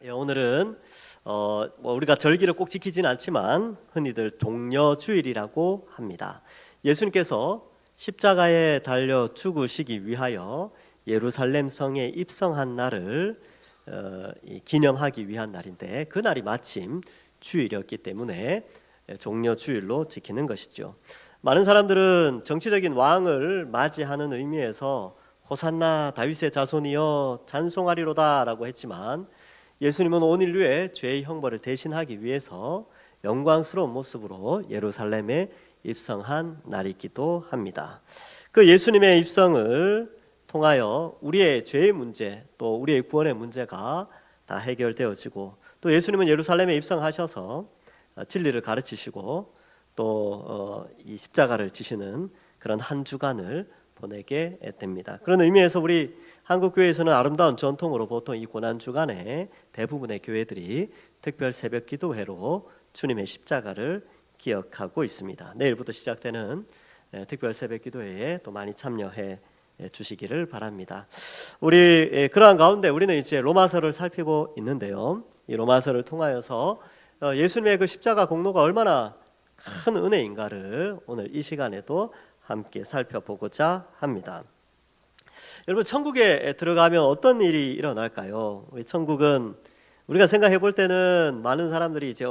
오늘은 우리가 절기를 꼭 지키진 않지만 흔히들 종려주일이라고 합니다. 예수님께서 십자가에 달려 죽으시기 위하여 예루살렘 성에 입성한 날을 기념하기 위한 날인데, 그 날이 마침 주일이었기 때문에 종려주일로 지키는 것이죠. 많은 사람들은 정치적인 왕을 맞이하는 의미에서 호산나 다윗의 자손이여 찬송하리로다 라고 했지만, 예수님은 온 인류의 죄의 형벌을 대신하기 위해서 영광스러운 모습으로 예루살렘에 입성한 날이기도 합니다. 그 예수님의 입성을 통하여 우리의 죄의 문제, 또 우리의 구원의 문제가 다 해결되어지고, 또 예수님은 예루살렘에 입성하셔서 진리를 가르치시고 또 이 십자가를 지시는 그런 한 주간을 보내게 됩니다. 그런 의미에서 우리 한국교회에서는 아름다운 전통으로 보통 이 고난주간에 대부분의 교회들이 특별 새벽 기도회로 주님의 십자가를 기억하고 있습니다. 내일부터 시작되는 특별 새벽 기도회에 또 많이 참여해 주시기를 바랍니다. 우리 그러한 가운데 우리는 이제 로마서를 살피고 있는데요, 이 로마서를 통하여서 예수님의 그 십자가 공로가 얼마나 큰 은혜인가를 오늘 이 시간에도 함께 살펴보고자 합니다. 여러분, 천국에 들어가면 어떤 일이 일어날까요? 우리 천국은 우리가 생각해 볼 때는 많은 사람들이 이제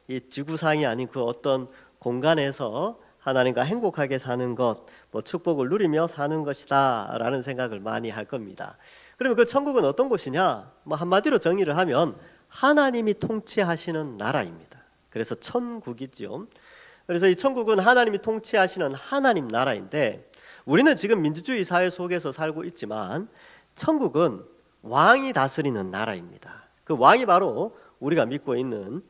이 지구상이 아닌 그 어떤 공간에서 하나님과 행복하게 사는 것, 축복을 누리며 사는 것이다 라는 생각을 많이 할 겁니다. 그러면 그 천국은 어떤 곳이냐? 한마디로 정의를 하면 하나님이 통치하시는 나라입니다. 그래서 천국이죠. 그래서 이 천국은 하나님이 통치하시는 하나님 나라인데, 우리는 지금 민주주의 사회 속에서 살고 있지만 천국은 왕이 다스리는 나라입니다. 그 왕이 바로 우리가 믿고 있는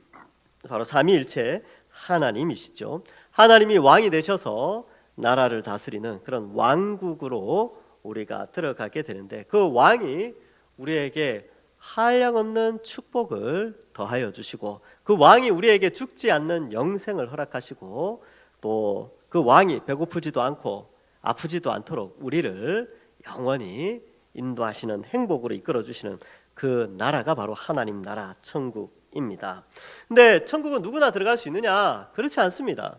바로 삼위일체 하나님이시죠. 하나님이 왕이 되셔서 나라를 다스리는 그런 왕국으로 우리가 들어가게 되는데, 그 왕이 우리에게 한량없는 축복을 더하여 주시고, 그 왕이 우리에게 죽지 않는 영생을 허락하시고, 또 그 왕이 배고프지도 않고 아프지도 않도록 우리를 영원히 인도하시는, 행복으로 이끌어 주시는 그 나라가 바로 하나님 나라 천국입니다. 근데 천국은 누구나 들어갈 수 있느냐? 그렇지 않습니다.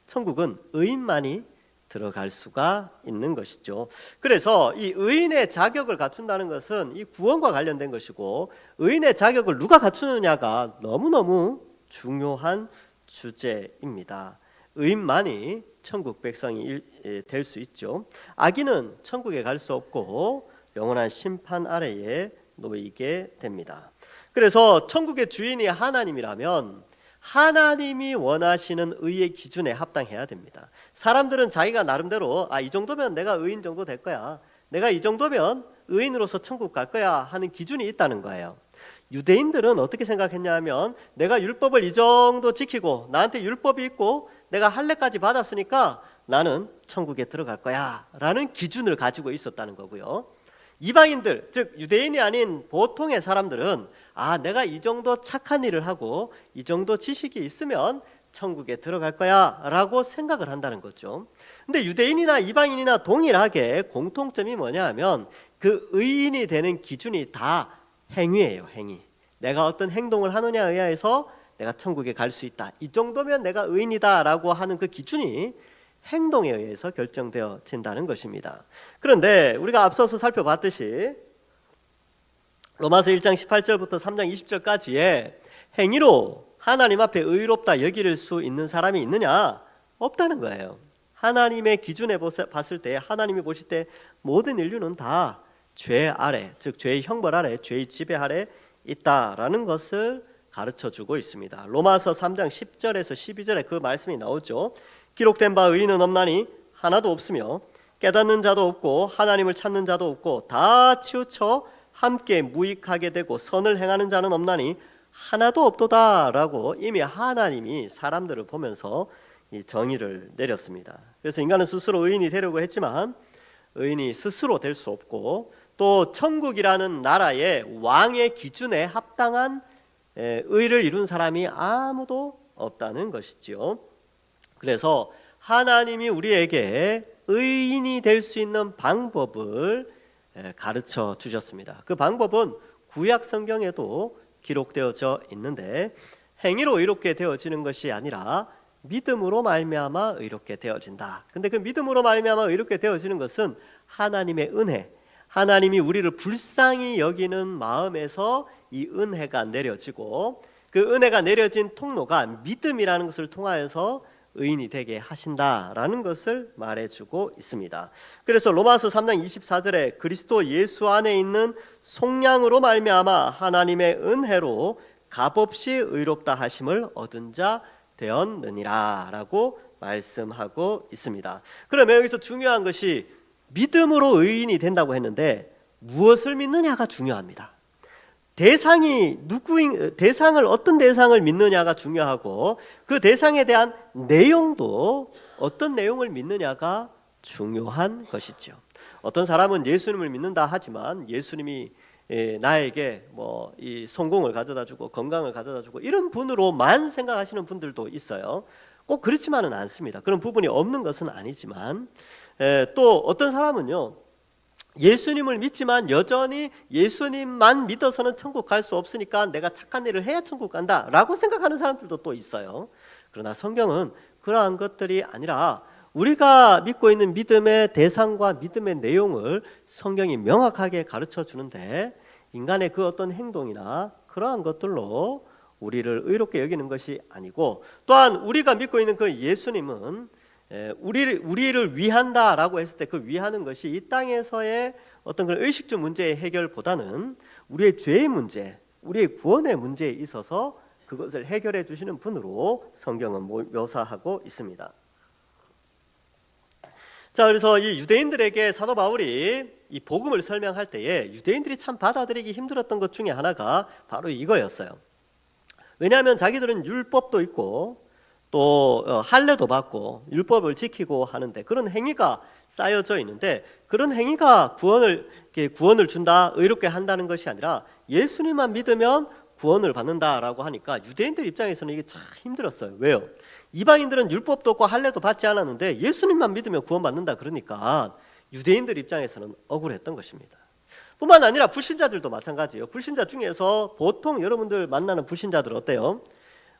천국은 의인만이 들어갈 수가 있는 것이죠. 그래서 이 의인의 자격을 갖춘다는 것은 이 구원과 관련된 것이고, 의인의 자격을 누가 갖추느냐가 너무너무 중요한 주제입니다. 의인만이 천국 백성이 될 수 있죠. 악인은 천국에 갈 수 없고 영원한 심판 아래에 놓이게 됩니다. 그래서 천국의 주인이 하나님이라면 하나님이 원하시는 의의 기준에 합당해야 됩니다. 사람들은 자기가 나름대로 이 정도면 내가 의인 정도 될 거야, 내가 이 정도면 의인으로서 천국 갈 거야 하는 기준이 있다는 거예요. 유대인들은 어떻게 생각했냐면, 내가 율법을 이 정도 지키고 나한테 율법이 있고 내가 할례까지 받았으니까 나는 천국에 들어갈 거야 라는 기준을 가지고 있었다는 거고요. 이방인들, 즉 유대인이 아닌 보통의 사람들은 내가 이 정도 착한 일을 하고 이 정도 지식이 있으면 천국에 들어갈 거야 라고 생각을 한다는 거죠. 근데 유대인이나 이방인이나 동일하게 공통점이 뭐냐 하면, 그 의인이 되는 기준이 다 행위예요. 행위. 내가 어떤 행동을 하느냐에 의해서 내가 천국에 갈 수 있다, 이 정도면 내가 의인이다 라고 하는 그 기준이 행동에 의해서 결정되어진다는 것입니다. 그런데 우리가 앞서서 살펴봤듯이 로마서 1장 18절부터 3장 20절까지의 행위로 하나님 앞에 의롭다 여길 수 있는 사람이 있느냐? 없다는 거예요. 하나님의 기준에 봤을 때, 하나님이 보실 때 모든 인류는 다 죄 아래, 즉 죄의 형벌 아래, 죄의 지배 아래 있다라는 것을 가르쳐주고 있습니다. 로마서 3장 10절에서 12절에 그 말씀이 나오죠. 기록된 바 의인은 없나니 하나도 없으며 깨닫는 자도 없고 하나님을 찾는 자도 없고 다 치우쳐 함께 무익하게 되고 선을 행하는 자는 없나니 하나도 없도다 라고 이미 하나님이 사람들을 보면서 이 정의를 내렸습니다. 그래서 인간은 스스로 의인이 되려고 했지만 의인이 스스로 될 수 없고, 또 천국이라는 나라의 왕의 기준에 합당한 의를 이룬 사람이 아무도 없다는 것이지요. 그래서 하나님이 우리에게 의인이 될 수 있는 방법을 가르쳐 주셨습니다. 그 방법은 구약 성경에도 기록되어져 있는데 행위로 의롭게 되어지는 것이 아니라 믿음으로 말미암아 의롭게 되어진다. 근데 그 믿음으로 말미암아 의롭게 되어지는 것은 하나님의 은혜, 하나님이 우리를 불쌍히 여기는 마음에서 이 은혜가 내려지고 그 은혜가 내려진 통로가 믿음이라는 것을 통하여서 의인이 되게 하신다라는 것을 말해주고 있습니다. 그래서 로마서 3장 24절에 그리스도 예수 안에 있는 속량으로 말미암아 하나님의 은혜로 값없이 의롭다 하심을 얻은 자 되었느니라 라고 말씀하고 있습니다. 그러면 여기서 중요한 것이 믿음으로 의인이 된다고 했는데 무엇을 믿느냐가 중요합니다. 대상을 어떤 대상을 믿느냐가 중요하고 그 대상에 대한 내용도 어떤 내용을 믿느냐가 중요한 것이죠. 어떤 사람은 예수님을 믿는다 하지만 예수님이 나에게 이 성공을 가져다주고 건강을 가져다주고 이런 분으로만 생각하시는 분들도 있어요. 꼭 그렇지만은 않습니다. 그런 부분이 없는 것은 아니지만 또 어떤 사람은요, 예수님을 믿지만 여전히 예수님만 믿어서는 천국 갈 수 없으니까 내가 착한 일을 해야 천국 간다 라고 생각하는 사람들도 또 있어요. 그러나 성경은 그러한 것들이 아니라 우리가 믿고 있는 믿음의 대상과 믿음의 내용을 성경이 명확하게 가르쳐 주는데 인간의 그 어떤 행동이나 그러한 것들로 우리를 의롭게 여기는 것이 아니고, 또한 우리가 믿고 있는 그 예수님은 우리를 위한다라고 했을 때 그 위하는 것이 이 땅에서의 어떤 그런 의식주 문제의 해결보다는 우리의 죄의 문제, 우리의 구원의 문제에 있어서 그것을 해결해 주시는 분으로 성경은 묘사하고 있습니다. 자, 그래서 이 유대인들에게 사도 바울이 이 복음을 설명할 때에 유대인들이 참 받아들이기 힘들었던 것 중에 하나가 바로 이거였어요. 왜냐하면 자기들은 율법도 있고 또 할례도 받고 율법을 지키고 하는데 그런 행위가 쌓여져 있는데, 그런 행위가 구원을 준다, 의롭게 한다는 것이 아니라 예수님만 믿으면 구원을 받는다라고 하니까 유대인들 입장에서는 이게 참 힘들었어요. 왜요? 이방인들은 율법도 없고 할례도 받지 않았는데 예수님만 믿으면 구원받는다 그러니까 유대인들 입장에서는 억울했던 것입니다. 뿐만 아니라 불신자들도 마찬가지예요. 불신자 중에서 보통 여러분들 만나는 불신자들 어때요?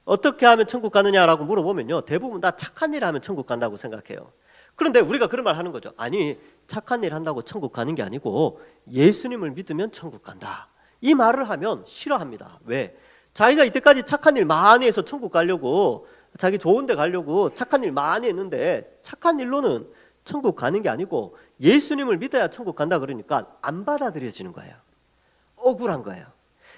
어떻게 하면 천국 가느냐라고 물어보면요, 대부분 다 착한 일 하면 천국 간다고 생각해요. 그런데 우리가 그런 말 하는 거죠. 아니, 착한 일 한다고 천국 가는 게 아니고 예수님을 믿으면 천국 간다, 이 말을 하면 싫어합니다. 왜? 자기가 이때까지 착한 일 많이 해서 천국 가려고, 자기 좋은 데 가려고 착한 일 많이 했는데 착한 일로는 천국 가는 게 아니고 예수님을 믿어야 천국 간다 그러니까 안 받아들여지는 거예요. 억울한 거예요.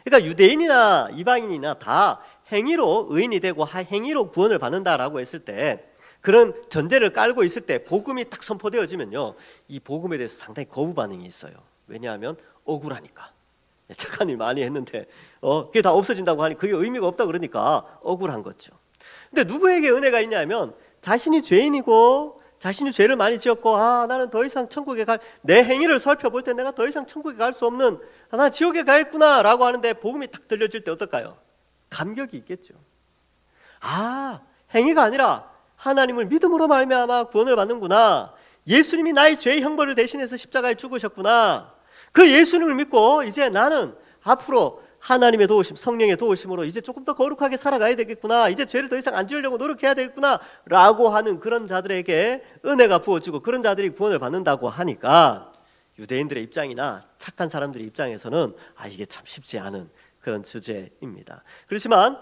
그러니까 유대인이나 이방인이나 다 행위로 의인이 되고 행위로 구원을 받는다라고 했을 때, 그런 전제를 깔고 있을 때 복음이 딱 선포되어지면요, 이 복음에 대해서 상당히 거부 반응이 있어요. 왜냐하면 억울하니까. 착한 일 많이 했는데 그게 다 없어진다고 하니 그게 의미가 없다 그러니까 억울한 거죠. 근데 누구에게 은혜가 있냐면 자신이 죄인이고 자신이 죄를 많이 지었고 나는 더 이상 천국에 내 행위를 살펴볼 때 내가 더 이상 천국에 갈 수 없는, 나 지옥에 가겠구나 라고 하는데 복음이 딱 들려질 때 어떨까요? 감격이 있겠죠. 행위가 아니라 하나님을 믿음으로 말미암아 구원을 받는구나, 예수님이 나의 죄의 형벌을 대신해서 십자가에 죽으셨구나, 그 예수님을 믿고 이제 나는 앞으로 하나님의 도우심, 성령의 도우심으로 이제 조금 더 거룩하게 살아가야 되겠구나, 이제 죄를 더 이상 안 지으려고 노력해야 되겠구나 라고 하는 그런 자들에게 은혜가 부어지고 그런 자들이 구원을 받는다고 하니까 유대인들의 입장이나 착한 사람들의 입장에서는 이게 참 쉽지 않은 그런 주제입니다. 그렇지만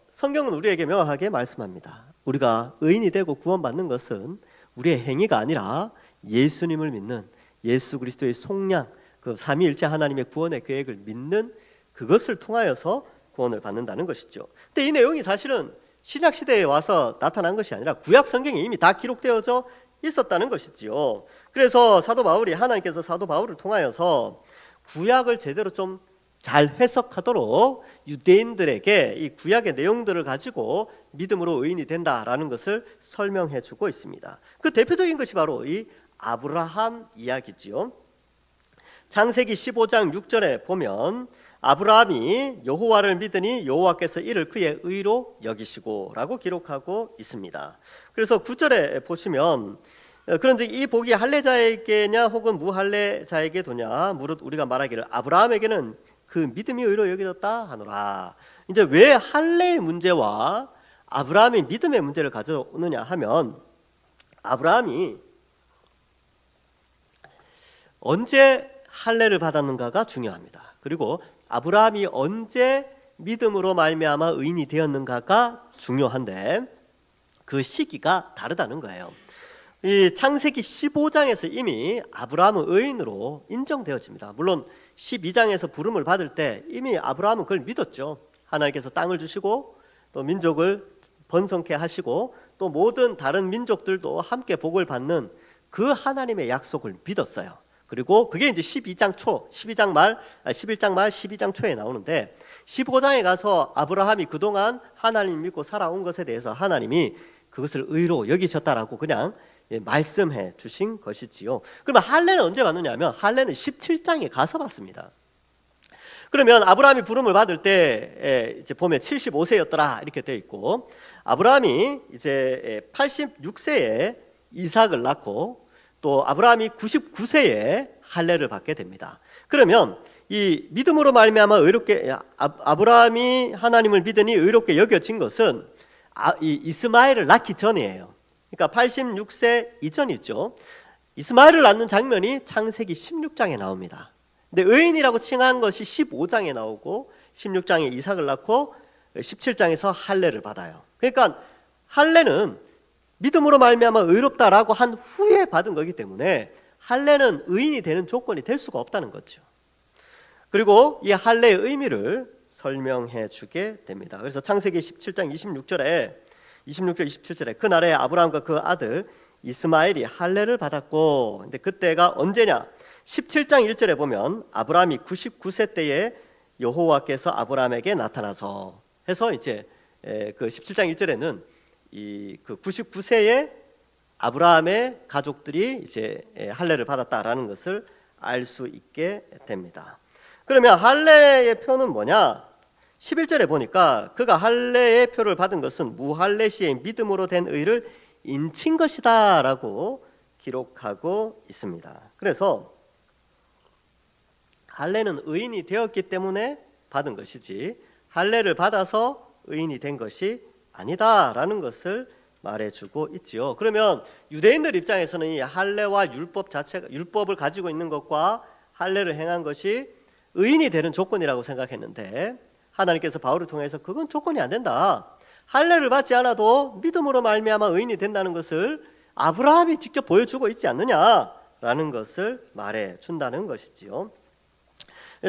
성경은 우리에게 명확하게 말씀합니다. 우리가 의인이 되고 구원받는 것은 우리의 행위가 아니라 예수님을 믿는, 예수 그리스도의 속량, 그 삼위일체 하나님의 구원의 계획을 믿는 그것을 통하여서 구원을 받는다는 것이죠. 근데 이 내용이 사실은 신약 시대에 와서 나타난 것이 아니라 구약 성경에 이미 다 기록되어져 있었다는 것이지요. 그래서 사도 바울이, 하나님께서 사도 바울을 통하여서 구약을 제대로 좀 잘 해석하도록 유대인들에게 이 구약의 내용들을 가지고 믿음으로 의인이 된다라는 것을 설명해 주고 있습니다. 그 대표적인 것이 바로 이 아브라함 이야기지요. 창세기 15장 6절에 보면 아브라함이 여호와를 믿으니 여호와께서 이를 그의 의로 여기시고 라고 기록하고 있습니다. 그래서 9절에 보시면 그런데 이 복이 할례자에게냐 혹은 무할례자에게 도냐 무릇 우리가 말하기를 아브라함에게는 그 믿음이 의로 여겨졌다 하노라. 이제 왜 할례의 문제와 아브라함의 믿음의 문제를 가져오느냐 하면, 아브라함이 언제 할례를 받았는가가 중요합니다. 그리고 아브라함이 언제 믿음으로 말미암아 의인이 되었는가가 중요한데, 그 시기가 다르다는 거예요. 이 창세기 15장에서 이미 아브라함은 의인으로 인정되어집니다. 물론 12장에서 부름을 받을 때 이미 아브라함은 그걸 믿었죠. 하나님께서 땅을 주시고 또 민족을 번성케 하시고 또 모든 다른 민족들도 함께 복을 받는 그 하나님의 약속을 믿었어요. 그리고 그게 이제 11장 말 12장 초에 나오는데, 15장에 가서 아브라함이 그동안 하나님 믿고 살아온 것에 대해서 하나님이 그것을 의로 여기셨다라고 그냥 말씀해 주신 것이지요. 그러면 할례는 언제 받느냐면, 할례는 17장에 가서 받습니다. 그러면 아브라함이 부름을 받을 때 이제 보면 75세였더라 이렇게 돼 있고, 아브라함이 이제 86세에 이삭을 낳고 또 아브라함이 99세에 할례를 받게 됩니다. 그러면 이 믿음으로 말미암아 의롭게 아브라함이 하나님을 믿으니 의롭게 여겨진 것은 이 이스마엘을 낳기 전이에요. 그러니까 86세 이전이죠. 이스마엘을 낳는 장면이 창세기 16장에 나옵니다. 근데 의인이라고 칭한 것이 15장에 나오고 16장에 이삭을 낳고 17장에서 할례를 받아요. 그러니까 할례는 믿음으로 말미암아 의롭다라고 한 후에 받은 거기 때문에 할례는 의인이 되는 조건이 될 수가 없다는 거죠. 그리고 이 할례의 의미를 설명해 주게 됩니다. 그래서 창세기 17장 26절 27절에 그날에 아브라함과 그 아들 이스마엘이 할례를 받았고, 근데 그때가 언제냐? 17장 1절에 보면 아브라함이 99세 때에 여호와께서 아브라함에게 나타나서 해서 이제 그 17장 1절에는 이 그 99세에 아브라함의 가족들이 이제 할례를 받았다라는 것을 알 수 있게 됩니다. 그러면 할례의 표는 뭐냐? 11절에 보니까 그가 할례의 표를 받은 것은 무할례 시에 믿음으로 된 의를 인친 것이다 라고 기록하고 있습니다. 그래서 할례는 의인이 되었기 때문에 받은 것이지 할례를 받아서 의인이 된 것이 아니다라는 것을 말해주고 있지요. 그러면 유대인들 입장에서는 이 할례와 율법 자체가, 율법을 가지고 있는 것과 할례를 행한 것이 의인이 되는 조건이라고 생각했는데, 하나님께서 바울을 통해서 그건 조건이 안 된다. 할례를 받지 않아도 믿음으로 말미암아 의인이 된다는 것을 아브라함이 직접 보여주고 있지 않느냐라는 것을 말해준다는 것이지요.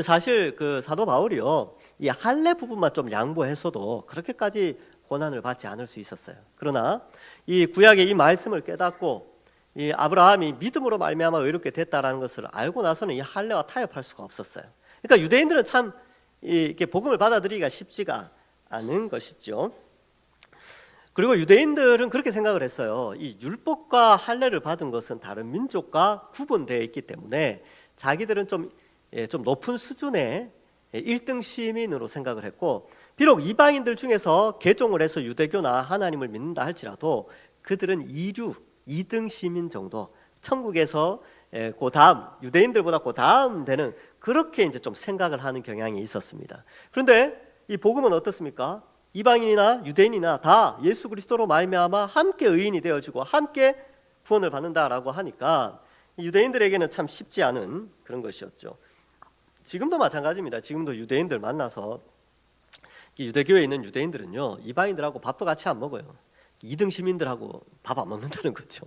사실 그 사도 바울이요, 이 할례 부분만 좀 양보했어도 그렇게까지 고난을 받지 않을 수 있었어요. 그러나 이 구약의 이 말씀을 깨닫고 이 아브라함이 믿음으로 말미암아 의롭게 됐다라는 것을 알고 나서는 이 할례와 타협할 수가 없었어요. 그러니까 유대인들은 참 이렇게 복음을 받아들이기가 쉽지가 않은 것이죠. 그리고 유대인들은 그렇게 생각을 했어요. 이 율법과 할례를 받은 것은 다른 민족과 구분되어 있기 때문에 자기들은 좀 높은 수준의 1등 시민으로 생각을 했고, 비록 이방인들 중에서 개종을 해서 유대교나 하나님을 믿는다 할지라도 그들은 2등 시민 정도, 천국에서 그 다음, 유대인들보다 그 다음 되는, 그렇게 이제 좀 생각을 하는 경향이 있었습니다. 그런데 이 복음은 어떻습니까? 이방인이나 유대인이나 다 예수 그리스도로 말미암아 함께 의인이 되어지고 함께 구원을 받는다라고 하니까 유대인들에게는 참 쉽지 않은 그런 것이었죠. 지금도 마찬가지입니다. 지금도 유대인들 만나서, 유대교에 있는 유대인들은요, 이방인들하고 밥도 같이 안 먹어요. 2등 시민들하고 밥 안 먹는다는 거죠.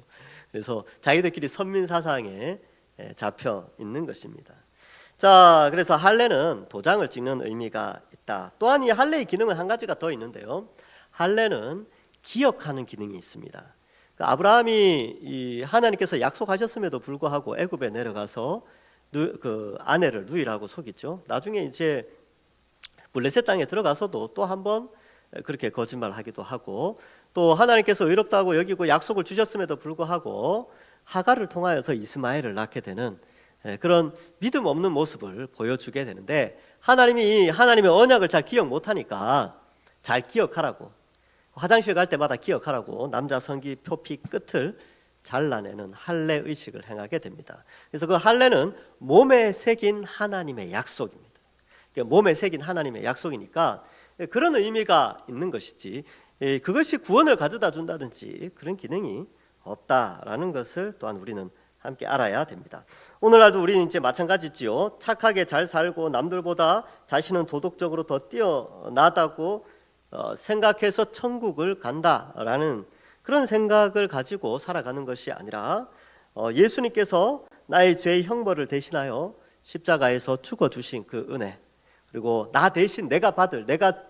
그래서 자기들끼리 선민 사상에 잡혀 있는 것입니다. 자, 그래서 할례는 도장을 찍는 의미가 있다. 또한 이 할례의 기능은 한 가지가 더 있는데요, 할례는 기억하는 기능이 있습니다. 아브라함이 하나님께서 약속하셨음에도 불구하고 애굽에 내려가서 그 아내를 누이라고 속였죠. 나중에 이제 블레셋 땅에 들어가서도 또 한 번 그렇게 거짓말하기도 하고, 또 하나님께서 의롭다고 여기고 약속을 주셨음에도 불구하고 하갈을 통하여서 이스마엘을 낳게 되는 그런 믿음 없는 모습을 보여주게 되는데, 하나님이 하나님의 언약을 잘 기억 못하니까 잘 기억하라고, 화장실 갈 때마다 기억하라고 남자 성기 표피 끝을 잘라내는 할례 의식을 행하게 됩니다. 그래서 그 할례는 몸에 새긴 하나님의 약속입니다. 몸에 새긴 하나님의 약속이니까 그런 의미가 있는 것이지 그것이 구원을 가져다 준다든지 그런 기능이 없다라는 것을 또한 우리는 함께 알아야 됩니다. 오늘날도 우리는 이제 마찬가지지요. 착하게 잘 살고 남들보다 자신은 도덕적으로 더 뛰어나다고 생각해서 천국을 간다라는 그런 생각을 가지고 살아가는 것이 아니라 예수님께서 나의 죄의 형벌을 대신하여 십자가에서 죽어주신 그 은혜, 그리고 나 대신 내가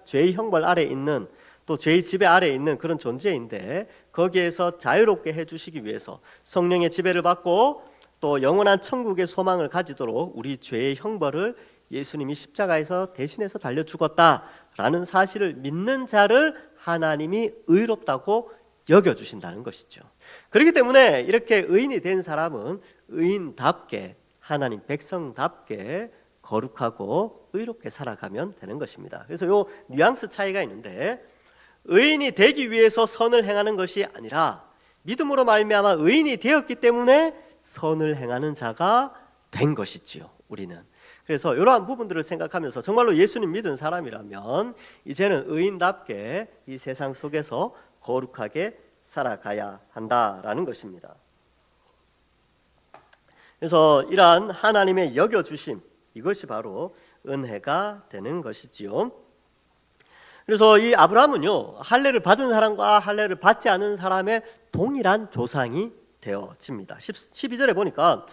죄의 형벌 아래 있는, 또 죄의 지배 아래 있는 그런 존재인데 거기에서 자유롭게 해주시기 위해서 성령의 지배를 받고 또 영원한 천국의 소망을 가지도록 우리 죄의 형벌을 예수님이 십자가에서 대신해서 달려 죽었다라는 사실을 믿는 자를 하나님이 의롭다고 여겨주신다는 것이죠. 그렇기 때문에 이렇게 의인이 된 사람은 의인답게, 하나님 백성답게 거룩하고 의롭게 살아가면 되는 것입니다. 그래서 이 뉘앙스 차이가 있는데, 의인이 되기 위해서 선을 행하는 것이 아니라 믿음으로 말미암아 의인이 되었기 때문에 선을 행하는 자가 된 것이지요, 우리는. 그래서 이러한 부분들을 생각하면서 정말로 예수님 믿은 사람이라면 이제는 의인답게 이 세상 속에서 거룩하게 살아가야 한다라는 것입니다. 그래서 이러한 하나님의 여겨주심, 이것이 바로 은혜가 되는 것이지요. 그래서 이 아브라함은요, 할례를 받은 사람과 할례를 받지 않은 사람의 동일한 조상이 되어집니다. 12절에 보니까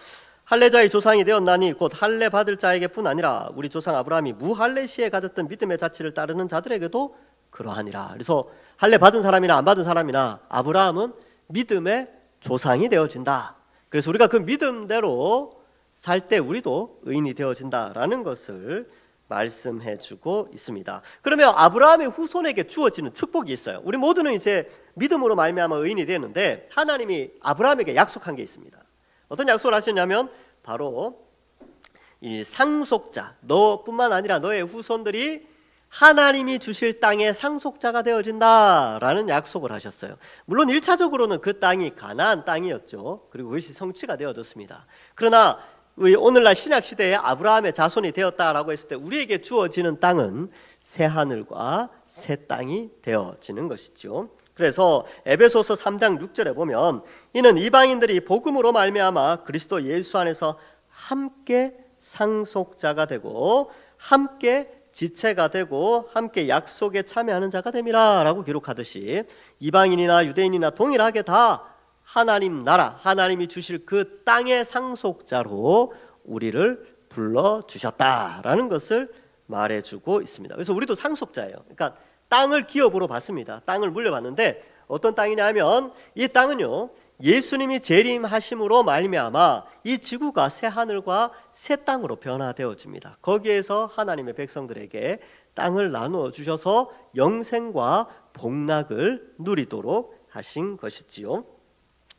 할례자의 조상이 되었나니 곧 할례 받을 자에게뿐 아니라 우리 조상 아브라함이 무할례 시에 가졌던 믿음의 자취를 따르는 자들에게도 그러하니라. 그래서 할례 받은 사람이나 안 받은 사람이나 아브라함은 믿음의 조상이 되어진다. 그래서 우리가 그 믿음대로 살 때 우리도 의인이 되어진다라는 것을 말씀해주고 있습니다. 그러면 아브라함의 후손에게 주어지는 축복이 있어요. 우리 모두는 이제 믿음으로 말미암아 의인이 되는데 하나님이 아브라함에게 약속한 게 있습니다. 어떤 약속을 하셨냐면 바로 이 상속자, 너뿐만 아니라 너의 후손들이 하나님이 주실 땅의 상속자가 되어진다라는 약속을 하셨어요. 물론 1차적으로는 그 땅이 가나안 땅이었죠. 그리고 그것이 성취가 되어졌습니다. 그러나 우리 오늘날 신약시대에 아브라함의 자손이 되었다라고 했을 때 우리에게 주어지는 땅은 새하늘과 새 땅이 되어지는 것이죠. 그래서 에베소서 3장 6절에 보면 이는 이방인들이 복음으로 말미암아 그리스도 예수 안에서 함께 상속자가 되고 함께 지체가 되고 함께 약속에 참여하는 자가 됨이라 라고 기록하듯이 이방인이나 유대인이나 동일하게 다 하나님 나라, 하나님이 주실 그 땅의 상속자로 우리를 불러주셨다라는 것을 말해주고 있습니다. 그래서 우리도 상속자예요. 그러니까 땅을 기업으로 받습니다. 땅을 물려받는데 어떤 땅이냐 하면 이 땅은요, 예수님이 재림하심으로 말미암아 이 지구가 새 하늘과 새 땅으로 변화되어집니다. 거기에서 하나님의 백성들에게 땅을 나누어 주셔서 영생과 복락을 누리도록 하신 것이지요.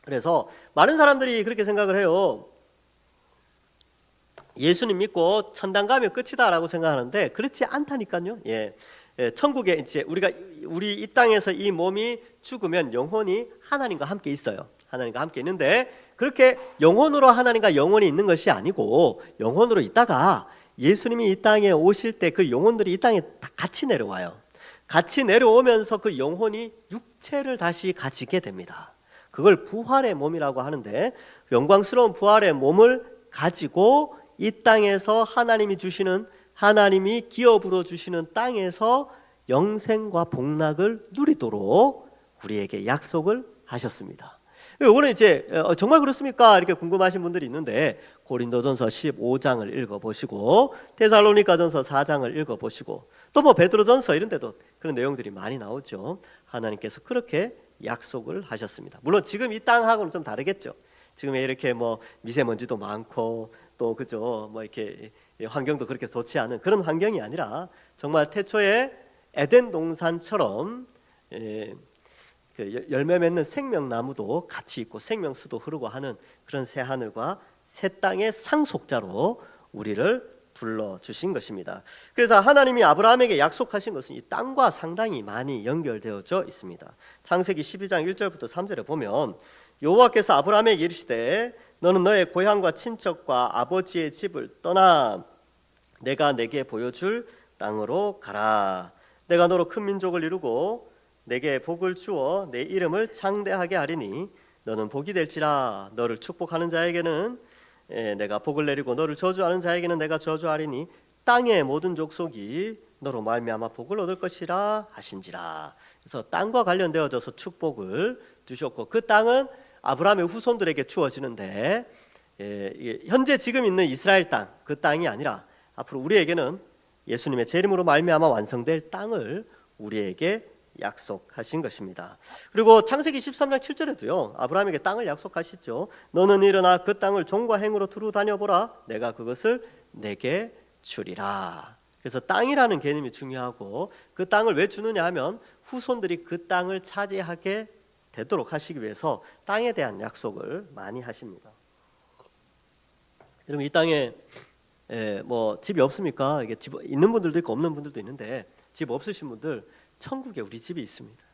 그래서 많은 사람들이 그렇게 생각을 해요. 예수님 믿고 천당 가면 끝이다라고 생각하는데 그렇지 않다니까요. 천국에 이제 우리 이 땅에서 이 몸이 죽으면 영혼이 하나님과 함께 있어요. 하나님과 함께 있는데 그렇게 영혼으로 하나님과 영혼이 있는 것이 아니고 영혼으로 있다가 예수님이 이 땅에 오실 때 그 영혼들이 이 땅에 다 같이 내려와요. 같이 내려오면서 그 영혼이 육체를 다시 가지게 됩니다. 그걸 부활의 몸이라고 하는데 영광스러운 부활의 몸을 가지고 이 땅에서 하나님이 기업으로 주시는 땅에서 영생과 복락을 누리도록 우리에게 약속을 하셨습니다. 오늘 이제 정말 그렇습니까? 이렇게 궁금하신 분들이 있는데 고린도전서 15장을 읽어보시고 데살로니가전서 4장을 읽어보시고 또 뭐 베드로전서 이런 데도 그런 내용들이 많이 나오죠. 하나님께서 그렇게 약속을 하셨습니다. 물론 지금 이 땅하고는 좀 다르겠죠. 지금 이렇게 뭐 미세먼지도 많고 또 그죠 뭐 이렇게 환경도 그렇게 좋지 않은 그런 환경이 아니라 정말 태초에 에덴 동산처럼 그 열매 맺는 생명나무도 같이 있고 생명수도 흐르고 하는 그런 새 하늘과 새 땅의 상속자로 우리를 불러주신 것입니다. 그래서 하나님이 아브라함에게 약속하신 것은 이 땅과 상당히 많이 연결되어져 있습니다. 창세기 12장 1절부터 3절에 보면 여호와께서 아브라함에게 이르시되 너는 너의 고향과 친척과 아버지의 집을 떠나 내가 내게 보여줄 땅으로 가라. 내가 너로 큰 민족을 이루고 내게 복을 주어 내 이름을 창대하게 하리니 너는 복이 될지라. 너를 축복하는 자에게는 내가 복을 내리고 너를 저주하는 자에게는 내가 저주하리니 땅의 모든 족속이 너로 말미암아 복을 얻을 것이라 하신지라. 그래서 땅과 관련되어져서 축복을 주셨고, 그 땅은 아브라함의 후손들에게 주어지는데 현재 지금 있는 이스라엘 땅, 그 땅이 아니라 앞으로 우리에게는 예수님의 재림으로 말미암아 완성될 땅을 우리에게 약속하신 것입니다. 그리고 창세기 13장 7절에도요 아브라함에게 땅을 약속하시죠. 너는 일어나 그 땅을 종과 행으로 두루 다녀보라. 내가 그것을 내게 주리라. 그래서 땅이라는 개념이 중요하고, 그 땅을 왜 주느냐 하면 후손들이 그 땅을 차지하게 되도록 하시기 위해서 땅에 대한 약속을 많이 하십니다. 여러분, 이 땅에 뭐 집이 없습니까? 이게 집 있는 분들도 있고 없는 분들도 있는데, 집 없으신 분들 천국에 우리 집이 있습니다.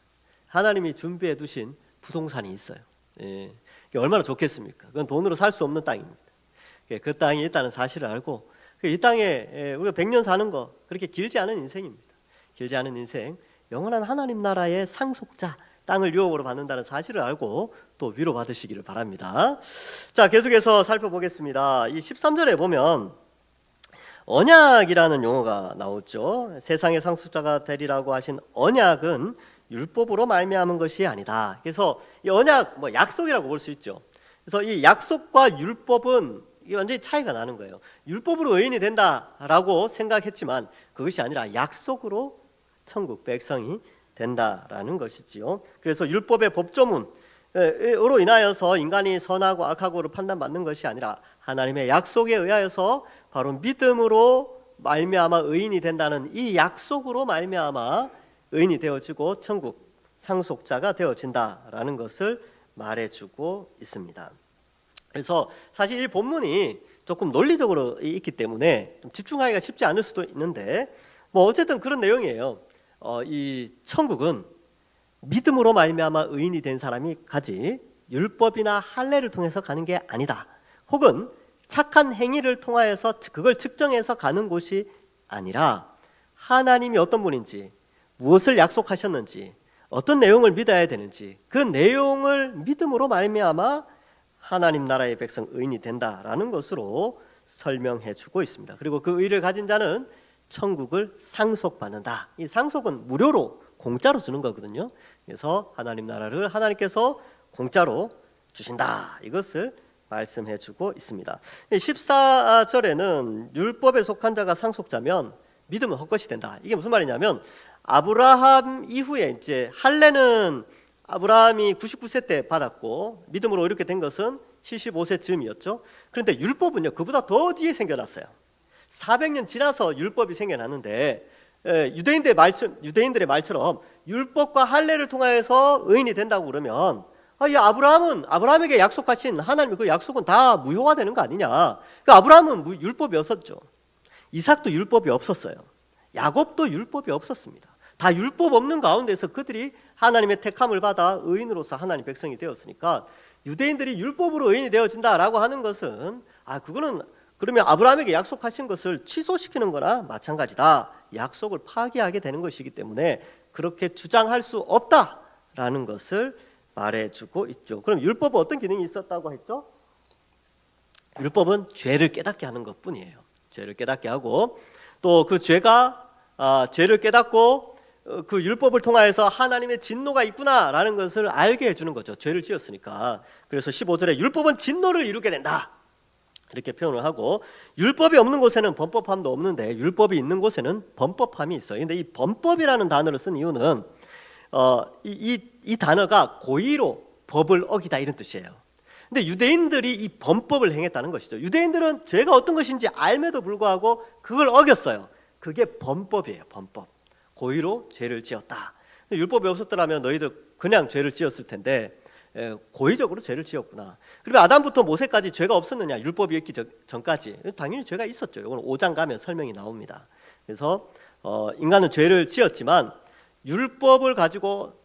하나님이 준비해 두신 부동산이 있어요. 이게 얼마나 좋겠습니까? 그건 돈으로 살 수 없는 땅입니다. 그 땅이 있다는 사실을 알고, 이 땅에 우리가 100년 사는 거 그렇게 길지 않은 인생입니다. 길지 않은 인생, 영원한 하나님 나라의 상속자, 땅을 유업으로 받는다는 사실을 알고 또 위로받으시기를 바랍니다. 자, 계속해서 살펴보겠습니다. 이 13절에 보면 언약이라는 용어가 나오죠. 세상의 상속자가 되리라고 하신 언약은 율법으로 말미암은 것이 아니다. 그래서 이 언약, 뭐 약속이라고 볼 수 있죠. 그래서 이 약속과 율법은 이게 완전히 차이가 나는 거예요. 율법으로 의인이 된다라고 생각했지만 그것이 아니라 약속으로 천국 백성이 된다라는 것이지요. 그래서 율법의 법조문으로 인하여서 인간이 선하고 악하고를 판단받는 것이 아니라 하나님의 약속에 의하여서 바로 믿음으로 말미암아 의인이 된다는 이 약속으로 말미암아 의인이 되어지고 천국 상속자가 되어진다라는 것을 말해주고 있습니다. 그래서 사실 이 본문이 조금 논리적으로 있기 때문에 좀 집중하기가 쉽지 않을 수도 있는데, 뭐 어쨌든 그런 내용이에요. 이 천국은 믿음으로 말미암아 의인이 된 사람이 가지 율법이나 할례를 통해서 가는 게 아니다. 혹은 착한 행위를 통하여서 그걸 측정해서 가는 곳이 아니라 하나님이 어떤 분인지, 무엇을 약속하셨는지, 어떤 내용을 믿어야 되는지 그 내용을 믿음으로 말미암아 하나님 나라의 백성 의인이 된다라는 것으로 설명해 주고 있습니다. 그리고 그 의를 가진 자는 천국을 상속받는다. 이 상속은 무료로 공짜로 주는 거거든요. 그래서 하나님 나라를 하나님께서 공짜로 주신다. 이것을 말씀해 주고 있습니다. 14절에는 율법에 속한 자가 상속자면 믿음은 헛것이 된다. 이게 무슨 말이냐면 아브라함 이후에 이제 할례는 아브라함이 99세 때 받았고 믿음으로 이렇게 된 것은 75세 즈음이었죠. 그런데 율법은요 그보다 더 뒤에 생겨났어요. 400년 지나서 율법이 생겨났는데 유대인들의 말처럼 율법과 할례를 통하여서 의인이 된다고 그러면 이 아브라함에게 약속하신 하나님의 그 약속은 다 무효가 되는 거 아니냐. 그 아브라함은 율법이 없었죠. 이삭도 율법이 없었어요. 야곱도 율법이 없었습니다. 다 율법 없는 가운데서 그들이 하나님의 택함을 받아 의인으로서 하나님 백성이 되었으니까 유대인들이 율법으로 의인이 되어진다라고 하는 것은 그거는 그러면 아브라함에게 약속하신 것을 취소시키는 거나 마찬가지다. 약속을 파기하게 되는 것이기 때문에 그렇게 주장할 수 없다라는 것을 말해주고 있죠. 그럼 율법은 어떤 기능이 있었다고 했죠? 율법은 죄를 깨닫게 하는 것뿐이에요. 죄를 깨닫게 하고 또 그 죄가 죄를 깨닫고 그 율법을 통하여서 하나님의 진노가 있구나라는 것을 알게 해주는 거죠. 죄를 지었으니까. 그래서 15절에 율법은 진노를 이루게 된다 이렇게 표현을 하고, 율법이 없는 곳에는 범법함도 없는데 율법이 있는 곳에는 범법함이 있어요. 근데 이 범법이라는 단어를 쓴 이유는 이 단어가 고의로 법을 어기다 이런 뜻이에요. 근데 유대인들이 이 범법을 행했다는 것이죠. 유대인들은 죄가 어떤 것인지 알매도 불구하고 그걸 어겼어요. 그게 범법이에요. 범법. 고의로 죄를 지었다. 율법이 없었더라면 너희들 그냥 죄를 지었을 텐데 고의적으로 죄를 지었구나. 그러면 아담부터 모세까지 죄가 없었느냐? 율법이 있기 전까지 당연히 죄가 있었죠. 이건 5장 가면 설명이 나옵니다. 그래서 인간은 죄를 지었지만 율법을 가지고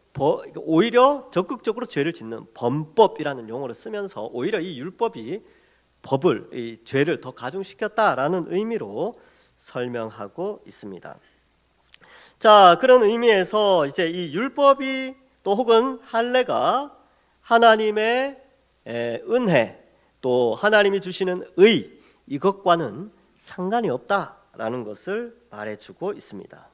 오히려 적극적으로 죄를 짓는 범법이라는 용어를 쓰면서 오히려 이 율법이 이 죄를 더 가중시켰다라는 의미로 설명하고 있습니다. 자, 그런 의미에서 이제 이 율법이 또 혹은 할례가 하나님의 은혜 또 하나님이 주시는 의 이것과는 상관이 없다라는 것을 말해주고 있습니다.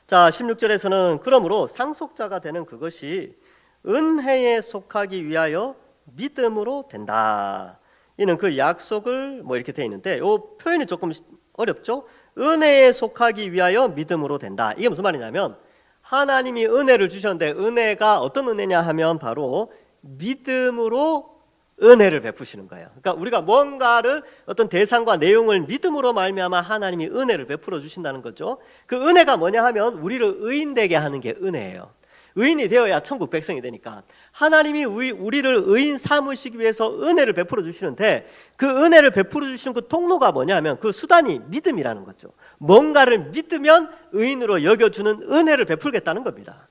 자, 16절에서는 그러므로 상속자가 되는 그것이 은혜에 속하기 위하여 믿음으로 된다. 이는 그 약속을 이렇게 되어 있는데 이 표현이 조금 어렵죠? 은혜에 속하기 위하여 믿음으로 된다. 이게 무슨 말이냐면 하나님이 은혜를 주셨는데 은혜가 어떤 은혜냐 하면 바로 믿음으로 은혜를 베푸시는 거예요. 그러니까 우리가 뭔가를 어떤 대상과 내용을 믿음으로 말미암아 하나님이 은혜를 베풀어 주신다는 거죠. 그 은혜가 뭐냐 하면 우리를 의인되게 하는 게 은혜예요. 의인이 되어야 천국 백성이 되니까 하나님이 우리를 의인 삼으시기 위해서 은혜를 베풀어 주시는데 그 은혜를 베풀어 주시는 그 통로가 뭐냐 하면 그 수단이 믿음이라는 거죠. 뭔가를 믿으면 의인으로 여겨주는 은혜를 베풀겠다는 겁니다.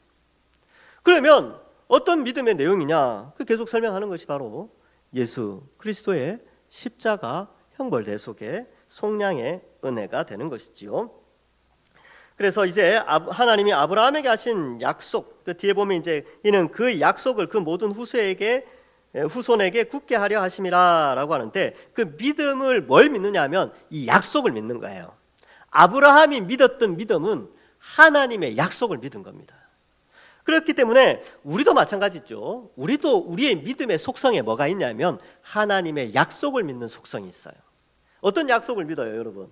그러면 어떤 믿음의 내용이냐? 그 계속 설명하는 것이 바로 예수 그리스도의 십자가 형벌 대속의 속량의 은혜가 되는 것이지요. 그래서 이제 하나님이 아브라함에게 하신 약속, 그 뒤에 보면 이제 이는 그 약속을 그 모든 후손에게 굳게 하려 하심이라라고 하는데 그 믿음을 뭘 믿느냐 하면 이 약속을 믿는 거예요. 아브라함이 믿었던 믿음은 하나님의 약속을 믿은 겁니다. 그렇기 때문에 우리도 마찬가지죠. 우리도 우리의 믿음의 속성에 뭐가 있냐면 하나님의 약속을 믿는 속성이 있어요. 어떤 약속을 믿어요, 여러분?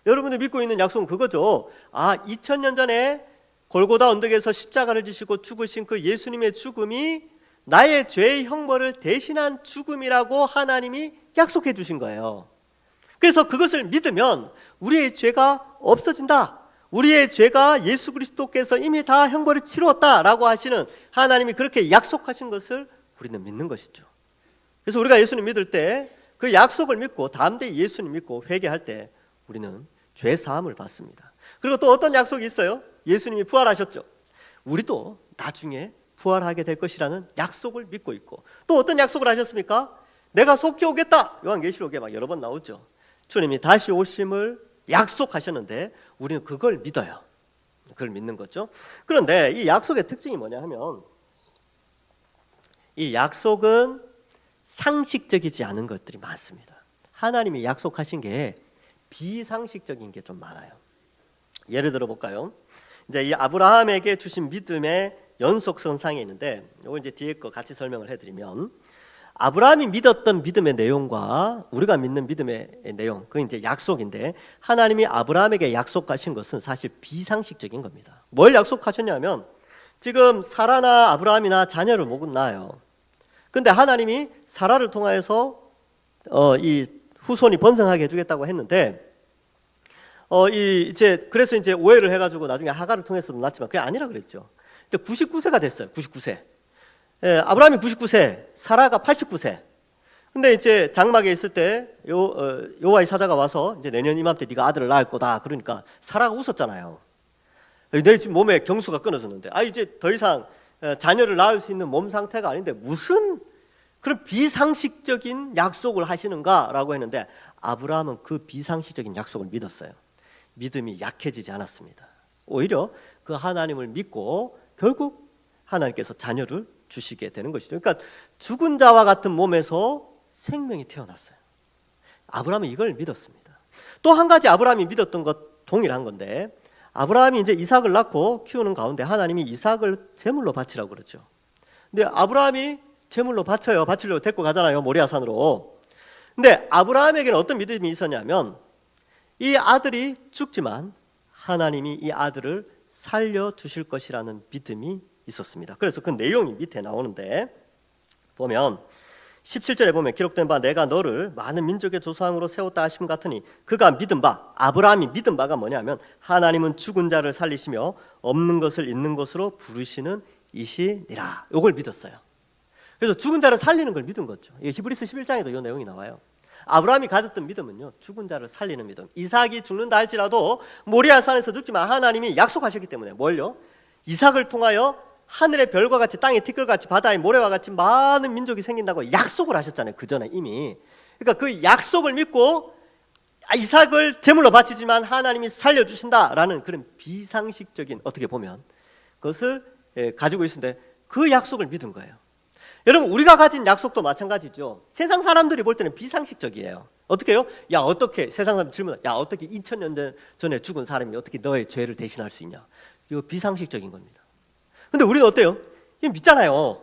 여러분이 믿고 있는 약속은 그거죠. 2000년 전에 골고다 언덕에서 십자가를 지시고 죽으신 그 예수님의 죽음이 나의 죄의 형벌을 대신한 죽음이라고 하나님이 약속해 주신 거예요. 그래서 그것을 믿으면 우리의 죄가 없어진다. 우리의 죄가 예수 그리스도께서 이미 다 형벌을 치루었다라고 하시는 하나님이 그렇게 약속하신 것을 우리는 믿는 것이죠. 그래서 우리가 예수님 믿을 때 그 약속을 믿고 다음 때 예수님 믿고 회개할 때 우리는 죄 사함을 받습니다. 그리고 또 어떤 약속이 있어요? 예수님이 부활하셨죠. 우리도 나중에 부활하게 될 것이라는 약속을 믿고 있고 또 어떤 약속을 하셨습니까? 내가 속히 오겠다. 요한계시록에 막 여러 번 나오죠. 주님이 다시 오심을 약속하셨는데 우리는 그걸 믿어요. 그걸 믿는 거죠. 그런데 이 약속의 특징이 뭐냐 하면 이 약속은 상식적이지 않은 것들이 많습니다. 하나님이 약속하신 게 비상식적인 게 좀 많아요. 예를 들어 볼까요? 이제 이 아브라함에게 주신 믿음의 연속선상에 있는데 이거 이제 뒤에 거 같이 설명을 해드리면 아브라함이 믿었던 믿음의 내용과 우리가 믿는 믿음의 내용, 그건 이제 약속인데 하나님이 아브라함에게 약속하신 것은 사실 비상식적인 겁니다. 뭘 약속하셨냐면 지금 사라나 아브라함이나 자녀를 못 낳아요. 근데 하나님이 사라를 통하여서 이 후손이 번성하게 해주겠다고 했는데 그래서 이제 오해를 해가지고 나중에 하가를 통해서도 낳았지만 그게 아니라 그랬죠. 근데 99세가 됐어요. 99세. 아브라함이 99세, 사라가 89세. 근데 이제 장막에 있을 때 여호와의 사자가 와서 이제 내년 이맘때 네가 아들을 낳을 거다. 그러니까 사라가 웃었잖아요. 내 지금 몸에 경수가 끊어졌는데 이제 더 이상 자녀를 낳을 수 있는 몸 상태가 아닌데 무슨 그런 비상식적인 약속을 하시는가라고 했는데 아브라함은 그 비상식적인 약속을 믿었어요. 믿음이 약해지지 않았습니다. 오히려 그 하나님을 믿고 결국 하나님께서 자녀를 주시게 되는 것이죠. 그러니까 죽은 자와 같은 몸에서 생명이 태어났어요. 아브라함은 이걸 믿었습니다. 또 한 가지 아브라함이 믿었던 것 동일한 건데 아브라함이 이제 이삭을 낳고 키우는 가운데 하나님이 이삭을 제물로 바치라고 그러죠. 근데 아브라함이 제물로 바치려고 데리고 가잖아요. 모리아산으로. 근데 아브라함에게는 어떤 믿음이 있었냐면 이 아들이 죽지만 하나님이 이 아들을 살려주실 것이라는 믿음이 있었습니다. 그래서 그 내용이 밑에 나오는데 보면 17절에 보면 기록된 바 내가 너를 많은 민족의 조상으로 세웠다 하심 같으니 그가 믿은 바 아브라함이 믿은 바가 뭐냐면 하나님은 죽은 자를 살리시며 없는 것을 있는 것으로 부르시는 이시니라. 이걸 믿었어요. 그래서 죽은 자를 살리는 걸 믿은 거죠. 히브리서 11장에도 이 내용이 나와요. 아브라함이 가졌던 믿음은요, 죽은 자를 살리는 믿음. 이삭이 죽는다 할지라도 모리아 산에서 죽지만 하나님이 약속하셨기 때문에 뭘요? 이삭을 통하여 하늘의 별과 같이 땅의 티끌같이 바다의 모래와 같이 많은 민족이 생긴다고 약속을 하셨잖아요. 그 전에 이미. 그러니까 그 약속을 믿고 이삭을 제물로 바치지만 하나님이 살려주신다라는 그런 비상식적인, 어떻게 보면 그것을 가지고 있는데 그 약속을 믿은 거예요. 여러분, 우리가 가진 약속도 마찬가지죠. 세상 사람들이 볼 때는 비상식적이에요. 어떻게 해요? 야, 어떻게, 세상 사람 질문해, 야, 어떻게 2000년 전에 죽은 사람이 어떻게 너의 죄를 대신할 수 있냐? 이거 비상식적인 겁니다. 근데 우리는 어때요? 이게 믿잖아요.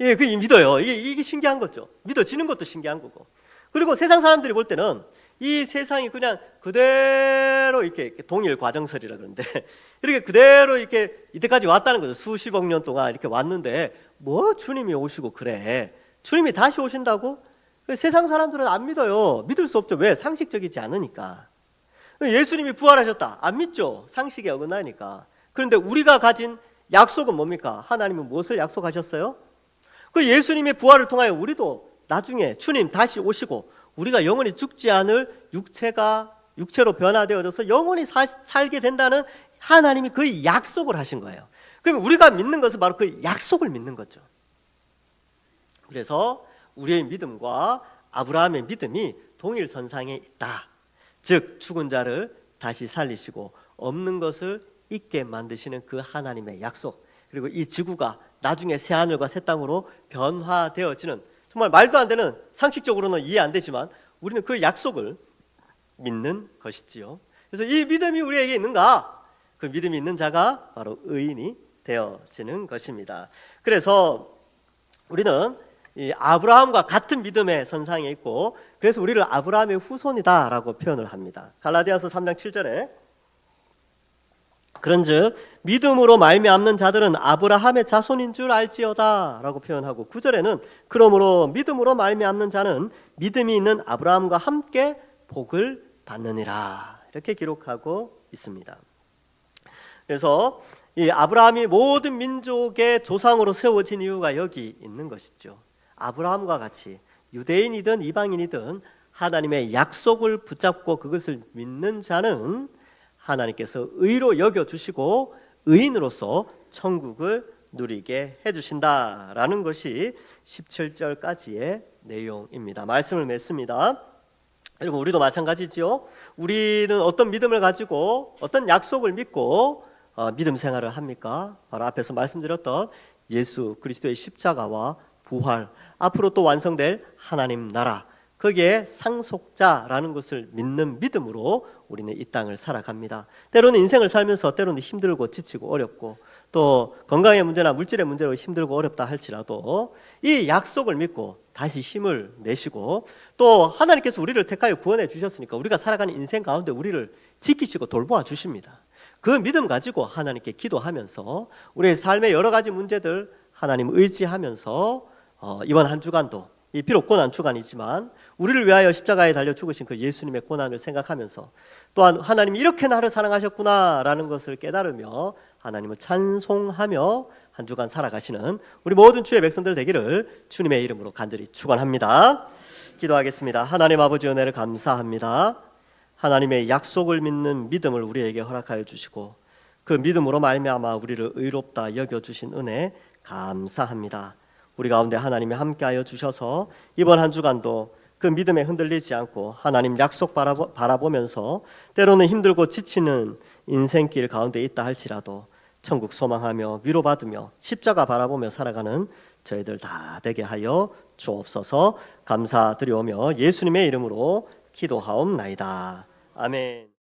예, 그게 믿어요. 이게 신기한 거죠. 믿어지는 것도 신기한 거고. 그리고 세상 사람들이 볼 때는 이 세상이 그냥 그대로 이렇게 동일 과정설이라 그러는데 이렇게 그대로 이렇게 이때까지 왔다는 거죠. 수십억 년 동안 이렇게 왔는데 뭐 주님이 오시고 그래. 주님이 다시 오신다고? 세상 사람들은 안 믿어요. 믿을 수 없죠. 왜? 상식적이지 않으니까. 예수님이 부활하셨다. 안 믿죠. 상식에 어긋나니까. 그런데 우리가 가진 약속은 뭡니까? 하나님은 무엇을 약속하셨어요? 그 예수님의 부활을 통하여 우리도 나중에 주님 다시 오시고 우리가 영원히 죽지 않을 육체로 변화되어져서 영원히 살게 된다는 하나님이 그 약속을 하신 거예요. 그럼 우리가 믿는 것은 바로 그 약속을 믿는 거죠. 그래서 우리의 믿음과 아브라함의 믿음이 동일선상에 있다. 즉 죽은 자를 다시 살리시고 없는 것을 있게 만드시는 그 하나님의 약속, 그리고 이 지구가 나중에 새 하늘과 새 땅으로 변화되어지는, 정말 말도 안 되는, 상식적으로는 이해 안 되지만 우리는 그 약속을 믿는 것이지요. 그래서 이 믿음이 우리에게 있는가? 그 믿음이 있는 자가 바로 의인이 되어지는 것입니다. 그래서 우리는 이 아브라함과 같은 믿음의 선상에 있고, 그래서 우리를 아브라함의 후손이다라고 표현을 합니다. 갈라디아서 3장 7절에 그런즉 믿음으로 말미암는 자들은 아브라함의 자손인 줄 알지어다라고 표현하고, 9절에는 그러므로 믿음으로 말미암는 자는 믿음이 있는 아브라함과 함께 복을 받느니라, 이렇게 기록하고 있습니다. 그래서 이 아브라함이 모든 민족의 조상으로 세워진 이유가 여기 있는 것이죠. 아브라함과 같이 유대인이든 이방인이든 하나님의 약속을 붙잡고 그것을 믿는 자는 하나님께서 의로 여겨주시고 의인으로서 천국을 누리게 해주신다라는 것이 17절까지의 내용입니다. 말씀을 맺습니다. 여러분, 우리도 마찬가지죠. 우리는 어떤 믿음을 가지고 어떤 약속을 믿고 믿음 생활을 합니까? 바로 앞에서 말씀드렸던 예수 그리스도의 십자가와 부활, 앞으로 또 완성될 하나님 나라, 거기에 상속자라는 것을 믿는 믿음으로 우리는 이 땅을 살아갑니다. 때로는 인생을 살면서 때로는 힘들고 지치고 어렵고 또 건강의 문제나 물질의 문제로 힘들고 어렵다 할지라도 이 약속을 믿고 다시 힘을 내시고, 또 하나님께서 우리를 택하여 구원해 주셨으니까 우리가 살아가는 인생 가운데 우리를 지키시고 돌보아 주십니다. 그 믿음 가지고 하나님께 기도하면서 우리의 삶의 여러 가지 문제들 하나님 의지하면서 이번 한 주간도, 이 비록 고난 주간이지만 우리를 위하여 십자가에 달려 죽으신 그 예수님의 고난을 생각하면서 또한 하나님이 이렇게 나를 사랑하셨구나라는 것을 깨달으며 하나님을 찬송하며 한 주간 살아가시는 우리 모든 주의 백성들 되기를 주님의 이름으로 간절히 축원합니다. 기도하겠습니다. 하나님 아버지, 은혜를 감사합니다. 하나님의 약속을 믿는 믿음을 우리에게 허락하여 주시고 그 믿음으로 말미암아 우리를 의롭다 여겨주신 은혜 감사합니다. 우리 가운데 하나님이 함께하여 주셔서 이번 한 주간도 그 믿음에 흔들리지 않고 하나님 약속 바라보면서 때로는 힘들고 지치는 인생길 가운데 있다 할지라도 천국 소망하며 위로받으며 십자가 바라보며 살아가는 저희들 다 되게 하여 주옵소서. 감사드리오며 예수님의 이름으로 기도하옵나이다. 아멘.